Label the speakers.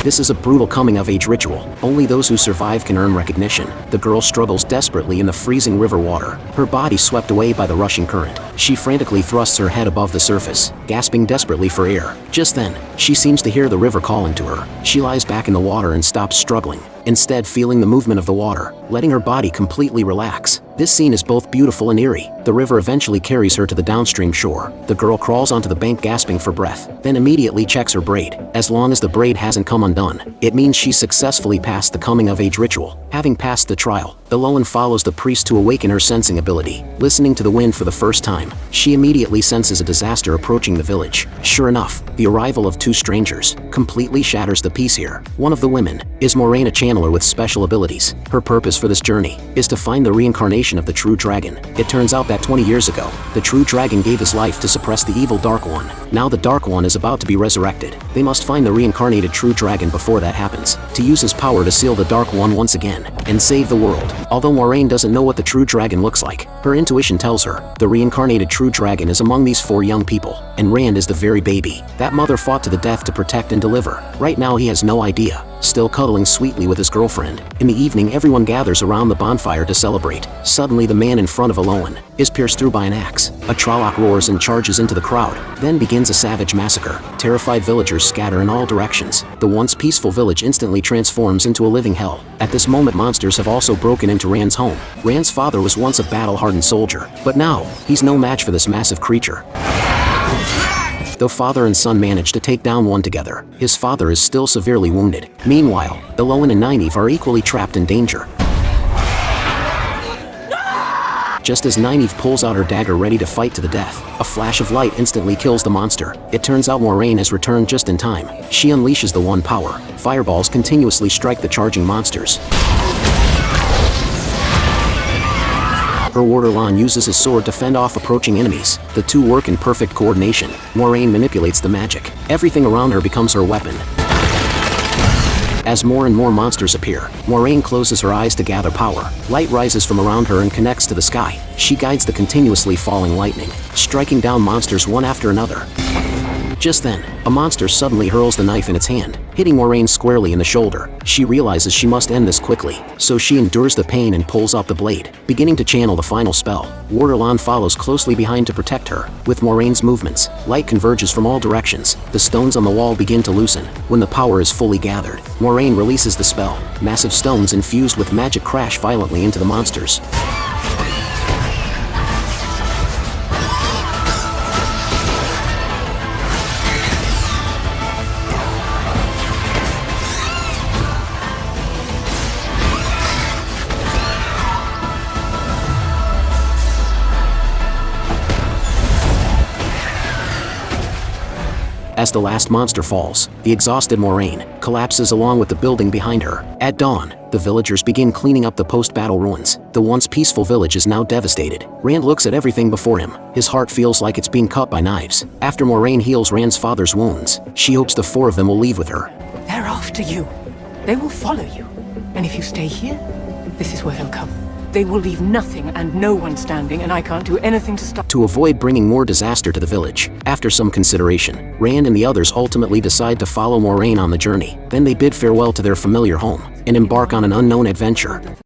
Speaker 1: This is a brutal coming-of-age ritual. Only those who survive can earn recognition. The girl struggles desperately in the freezing river water, her body swept away by the rushing current. She frantically thrusts her head above the surface, gasping desperately for air. Just then, she seems to hear the river calling to her. She lies back in the water and stops struggling, instead feeling the movement of the water, letting her body completely relax. This scene is both beautiful and eerie. The river eventually carries her to the downstream shore. The girl crawls onto the bank gasping for breath, then immediately checks her braid. As long as the braid hasn't come undone, it means she successfully passed the coming-of-age ritual. Having passed the trial, Eloan follows the priest to awaken her sensing ability. Listening to the wind for the first time, she immediately senses a disaster approaching the village. Sure enough, the arrival of two strangers completely shatters the peace here. One of the women is Moraine, a channeler with special abilities. Her purpose for this journey is to find the reincarnation of the true dragon. It turns out that 20 years ago, the true dragon gave his life to suppress the evil Dark One. Now the Dark One is about to be resurrected. They must find the reincarnated true dragon before that happens, to use his power to seal the Dark One once again, and save the world. Although Moraine doesn't know what the true dragon looks like, her intuition tells her the reincarnated true dragon is among these four young people, and Rand is the very baby that mother fought to the death to protect and deliver. Right now he has no idea, still cuddling sweetly with his girlfriend. In the evening, everyone gathers around the bonfire to celebrate. Suddenly the man in front of Eloan is pierced through by an axe. A Trolloc roars and charges into the crowd. Then begins a savage massacre. Terrified villagers scatter in all directions. The once peaceful village instantly transforms into a living hell. At this moment, monsters have also broken into Rand's home. Rand's father was once a battle-hardened soldier, but now, he's no match for this massive creature. Though father and son manage to take down one together, his father is still severely wounded. Meanwhile, Eloan and Nynaeve are equally trapped in danger. Just as Nynaeve pulls out her dagger ready to fight to the death, a flash of light instantly kills the monster. It turns out Moraine has returned just in time. She unleashes the One Power. Fireballs continuously strike the charging monsters. Her warder Lan uses his sword to fend off approaching enemies. The two work in perfect coordination. Moraine manipulates the magic. Everything around her becomes her weapon. As more and more monsters appear, Moraine closes her eyes to gather power. Light rises from around her and connects to the sky. She guides the continuously falling lightning, striking down monsters one after another. Just then, a monster suddenly hurls the knife in its hand, hitting Moraine squarely in the shoulder. She realizes she must end this quickly, so she endures the pain and pulls out the blade, beginning to channel the final spell. Warder Lan follows closely behind to protect her. With Moraine's movements, light converges from all directions. The stones on the wall begin to loosen. When the power is fully gathered, Moraine releases the spell. Massive stones infused with magic crash violently into the monsters. As the last monster falls, the exhausted Moraine collapses along with the building behind her. At dawn, the villagers begin cleaning up the post-battle ruins. The once peaceful village is now devastated. Rand looks at everything before him. His heart feels like it's being cut by knives. After Moraine heals Rand's father's wounds, she hopes the four of them will leave with her.
Speaker 2: They're after you. They will follow you. And if you stay here, this is where they'll come. They will leave nothing and no one standing, and I can't do anything to stop.
Speaker 1: To avoid bringing more disaster to the village, after some consideration, Rand and the others ultimately decide to follow Moraine on the journey. Then they bid farewell to their familiar home and embark on an unknown adventure.